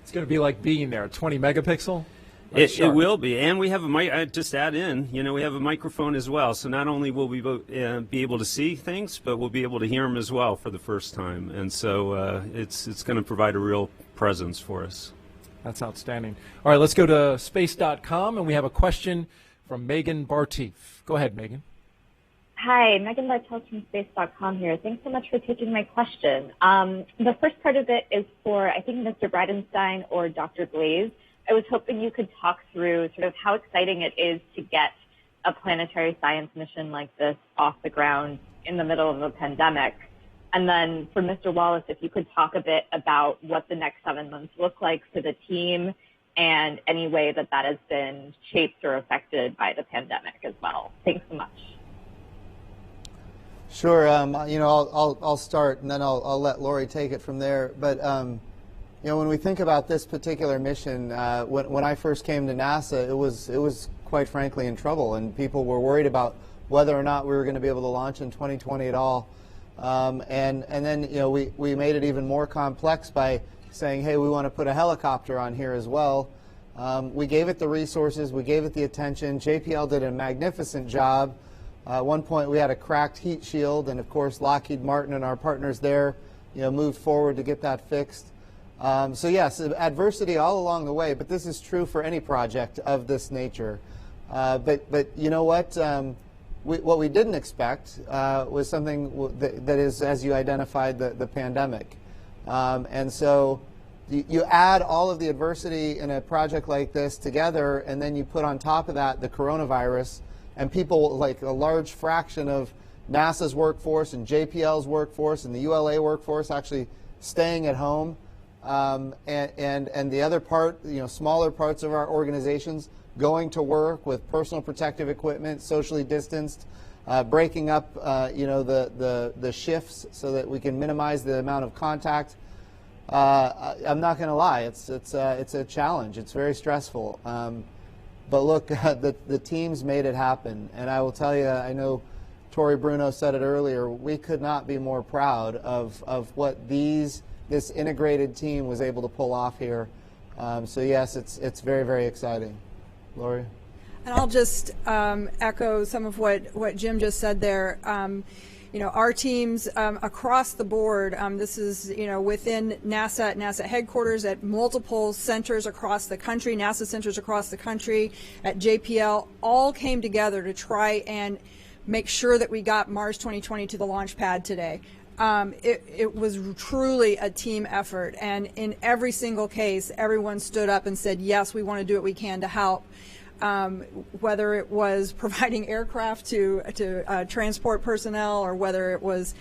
it's going to be like being there, 20 megapixel. It will be, and we have a mic. I just add in, you know, we have a microphone as well. So not only will we be able to see things, but we'll be able to hear them as well for the first time. And so it's going to provide a real presence for us. That's outstanding. All right, let's go to space.com, and we have a question from Megan Barteef. Go ahead, Megan. Hi, Megan Barteef from space.com here. Thanks so much for taking my question. The first part of it is for, I think, Mr. Bridenstine or Dr. Glaze. I was hoping you could talk through sort of how exciting it is to get a planetary science mission like this off the ground in the middle of a pandemic. And then for Mr. Wallace, if you could talk a bit about what the next 7 months look like for the team and any way that that has been shaped or affected by the pandemic as well. Thanks so much. Sure. You know, I'll start, and then I'll let Lori take it from there. But you know, when we think about this particular mission, when I first came to NASA, it was quite frankly in trouble, and people were worried about whether or not we were going to be able to launch in 2020 at all. And then, you know, we made it even more complex by saying, hey, we want to put a helicopter on here as well. We gave it the resources, we gave it the attention. JPL did a magnificent job. At one point we had a cracked heat shield, and of course Lockheed Martin and our partners there, you know, moved forward to get that fixed. So yes, adversity all along the way, but this is true for any project of this nature. But you know what? What we didn't expect was something that is, as you identified, the pandemic. And so you add all of the adversity in a project like this together, and then you put on top of that the coronavirus, and people, like a large fraction of NASA's workforce and JPL's workforce and the ULA workforce actually staying at home. And the other part, smaller parts of our organizations going to work with personal protective equipment, socially distanced, breaking up, the shifts so that we can minimize the amount of contact. I'm not going to lie, it's a challenge. It's very stressful. But look, the teams made it happen, and I will tell you, I know Tori Bruno said it earlier. We could not be more proud of what this integrated team was able to pull off here. So yes, it's very, very exciting. Lori? And I'll just echo some of what Jim just said there. Our teams across the board, this is, within NASA headquarters, at multiple centers across the country, NASA centers across the country, at JPL, all came together to try and make sure that we got Mars 2020 to the launch pad today. It was truly a team effort, and in every single case, everyone stood up and said, yes, we want to do what we can to help. Whether it was providing aircraft to transport personnel, or whether it was,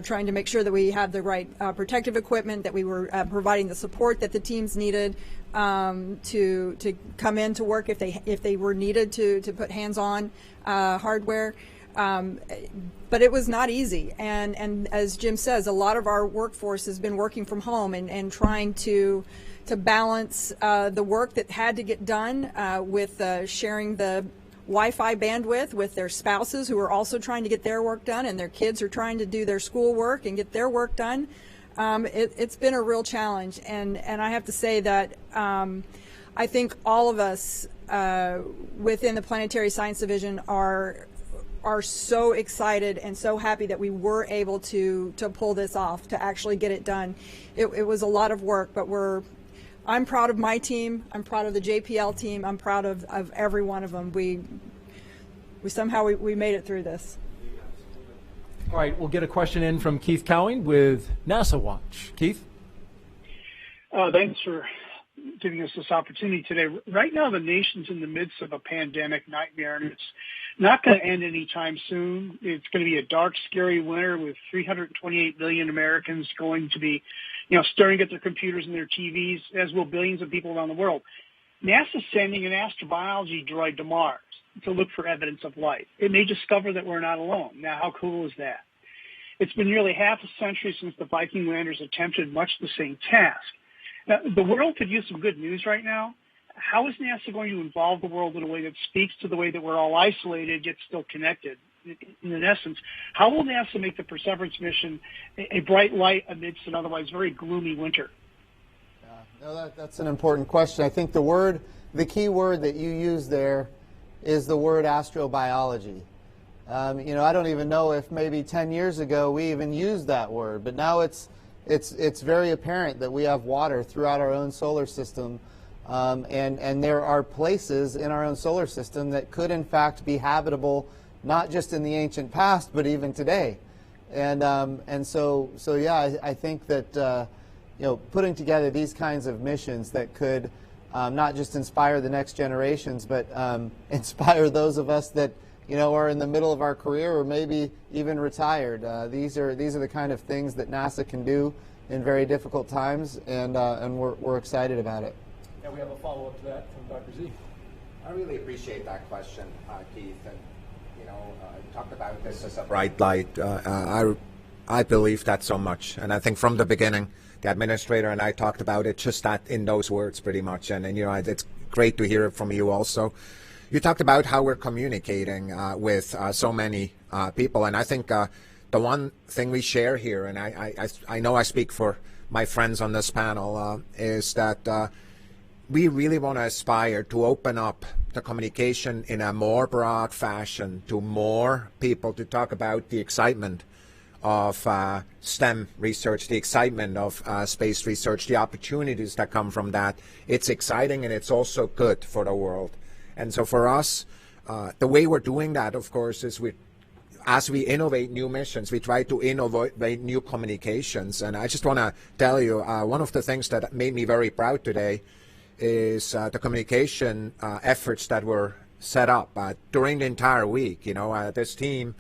trying to make sure that we had the right protective equipment, that we were providing the support that the teams needed to come in to work if they were needed to put hands-on hardware. But it was not easy, and as Jim says, a lot of our workforce has been working from home and trying to balance the work that had to get done with sharing the Wi-Fi bandwidth with their spouses, who are also trying to get their work done, and their kids are trying to do their school work and get their work done. It's been a real challenge, and I have to say that I think all of us within the Planetary Science Division are so excited and so happy that we were able to pull this off, to actually get it done. It was a lot of work, but I'm proud of my team. I'm proud of the JPL team. I'm proud of every one of them. We somehow made it through this. All right, we'll get a question in from Keith Cowing with NASA Watch. Keith? Thanks for giving us this opportunity today. Right now, the nation's in the midst of a pandemic nightmare, and it's not going to end anytime soon. It's going to be a dark, scary winter with 328 million Americans going to be, staring at their computers and their TVs, as will billions of people around the world. NASA's sending an astrobiology droid to Mars to look for evidence of life. It may discover that we're not alone. Now, how cool is that? It's been nearly half a century since the Viking landers attempted much the same task. Now, the world could use some good news right now. How is NASA going to involve the world in a way that speaks to the way that we're all isolated yet still connected? In essence, how will NASA make the Perseverance mission a bright light amidst an otherwise very gloomy winter? That's an important question. I think the key word that you use there is the word astrobiology. I don't even know if maybe 10 years ago we even used that word, but now it's very apparent that we have water throughout our own solar system, and there are places in our own solar system that could in fact be habitable, not just in the ancient past, but even today. And so yeah, I think that putting together these kinds of missions that could not just inspire the next generations, but inspire those of us that are in the middle of our career or maybe even retired. These are the kind of things that NASA can do in very difficult times, and we're excited about it. And we have a follow-up to that from Dr. Z. I really appreciate that question, Keith. And you talked about this as a bright light. I believe that so much, and I think from the beginning, the administrator and I talked about it just that in those words, pretty much. And it's great to hear it from you also. You talked about how we're communicating with so many people, and I think the one thing we share here, and I know I speak for my friends on this panel, is that we really want to aspire to open up the communication in a more broad fashion to more people to talk about the excitement of STEM research, the excitement of space research, the opportunities that come from that. It's exciting and it's also good for the world. And so for us, the way we're doing that, of course, is as we innovate new missions, we try to innovate new communications. And I just want to tell you, one of the things that made me very proud today is the communication efforts that were set up during the entire week. You know, this team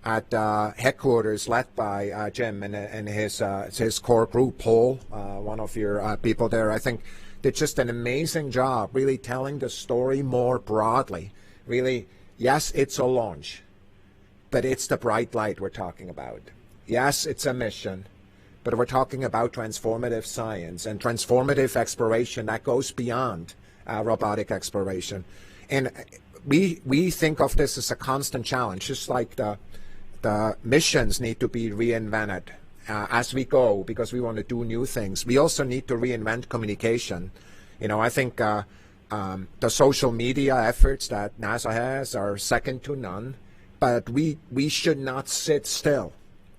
at headquarters, led by Jim and his core group, Paul, one of your people there, I think did just an amazing job really telling the story more broadly. Really, yes, it's a launch, but it's the bright light we're talking about. Yes, it's a mission, but we're talking about transformative science and transformative exploration that goes beyond robotic exploration. And we think of this as a constant challenge, just like the missions need to be reinvented as we go, because we want to do new things. We also need to reinvent communication. You know, I think the social media efforts that NASA has are second to none, but we should not sit still.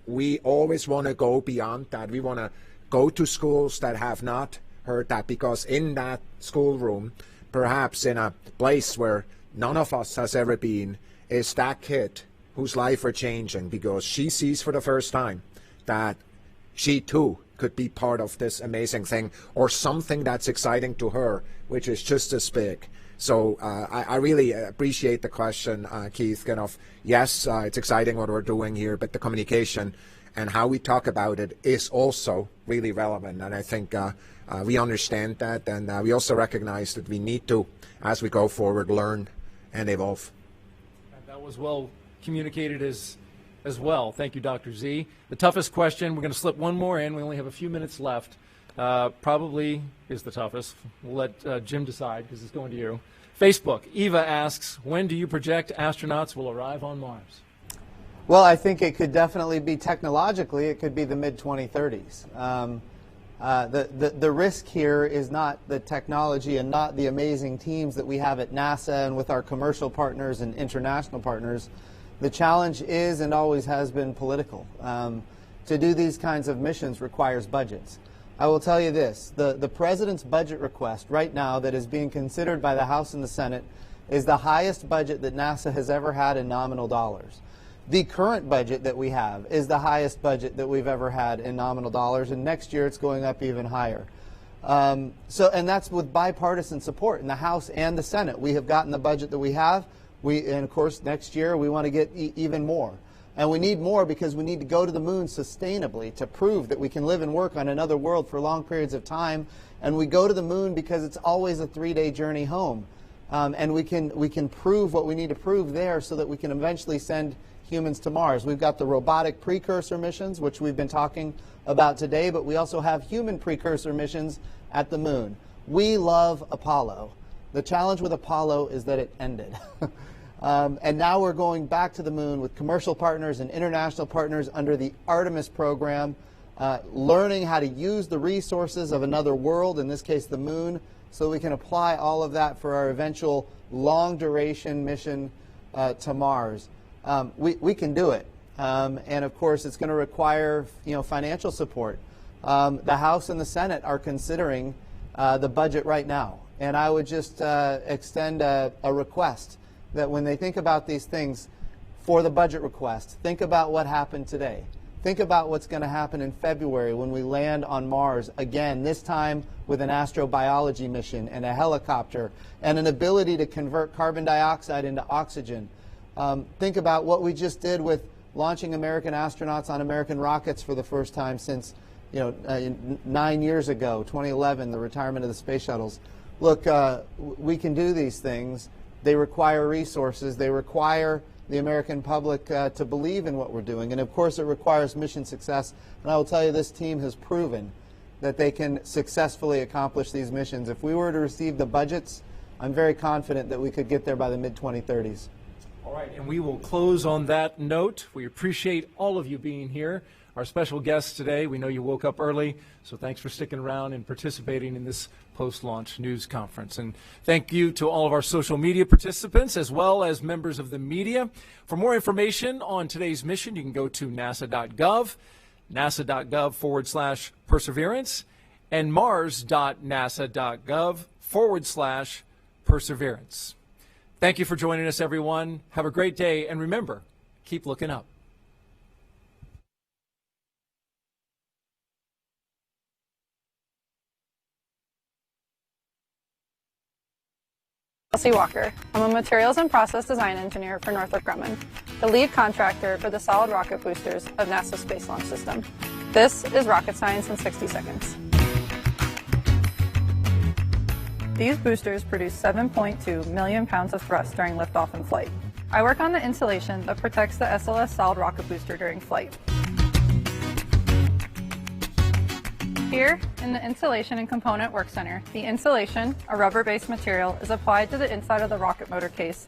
We always want to go beyond that. We want to go to schools that have not heard that, because in that schoolroom, perhaps in a place where none of us has ever been, is that kid whose life are changing because she sees for the first time that she too could be part of this amazing thing, or something that's exciting to her, which is just as big. So I really appreciate the question, Keith. Kind of, yes, it's exciting what we're doing here, but the communication and how we talk about it is also really relevant. And I think we understand that, and we also recognize that we need to, as we go forward, learn and evolve. And that was well communicated as well. Thank you, Dr. Z. The toughest question, we're going to slip one more in. We only have a few minutes left. Probably is the toughest. We'll let Jim decide, because it's going to you. Facebook, Eva asks, when do you project astronauts will arrive on Mars? Well, I think it could definitely be technologically, it could be the mid-2030s. The risk here is not the technology and not the amazing teams that we have at NASA and with our commercial partners and international partners. The challenge is and always has been political. To do these kinds of missions requires budgets. I will tell you this, the President's budget request right now that is being considered by the House and the Senate is the highest budget that NASA has ever had in nominal dollars. The current budget that we have is the highest budget that we've ever had in nominal dollars, and next year it's going up even higher. And that's with bipartisan support in the House and the Senate. We have gotten the budget that we have. And of course, next year we want to get even more. And we need more because we need to go to the moon sustainably to prove that we can live and work on another world for long periods of time. And we go to the moon because it's always a 3-day journey home. And we can prove what we need to prove there so that we can eventually send humans to Mars. We've got the robotic precursor missions, which we've been talking about today, but we also have human precursor missions at the moon. We love Apollo. The challenge with Apollo is that it ended. And now we're going back to the moon with commercial partners and international partners under the Artemis program, learning how to use the resources of another world, in this case the moon, so we can apply all of that for our eventual long-duration mission to Mars. We can do it. And of course, it's going to require financial support. The House and the Senate are considering the budget right now. And I would just extend a request that when they think about these things for the budget request, think about what happened today. Think about what's going to happen in February when we land on Mars again, this time with an astrobiology mission and a helicopter and an ability to convert carbon dioxide into oxygen. Think about what we just did with launching American astronauts on American rockets for the first time since 9 years ago, 2011, the retirement of the space shuttles. Look, we can do these things. They require resources. They require the American public to believe in what we're doing. And of course, it requires mission success. And I will tell you, this team has proven that they can successfully accomplish these missions. If we were to receive the budgets, I'm very confident that we could get there by the mid-2030s. All right, and we will close on that note. We appreciate all of you being here. our special guests today. We know you woke up early, so thanks for sticking around and participating in this post-launch news conference. And thank you to all of our social media participants as well as members of the media. For more information on today's mission, you can go to nasa.gov, nasa.gov/perseverance, and mars.nasa.gov/perseverance. Thank you for joining us, everyone. Have a great day, and remember, keep looking up. Chelsea Walker. I'm a materials and process design engineer for Northrop Grumman, the lead contractor for the solid rocket boosters of NASA's Space Launch System. This is rocket science in 60 seconds. These boosters produce 7.2 million pounds of thrust during liftoff and flight. I work on the insulation that protects the SLS solid rocket booster during flight. Here, in the Insulation and Component Work Center, the insulation, a rubber-based material, is applied to the inside of the rocket motor case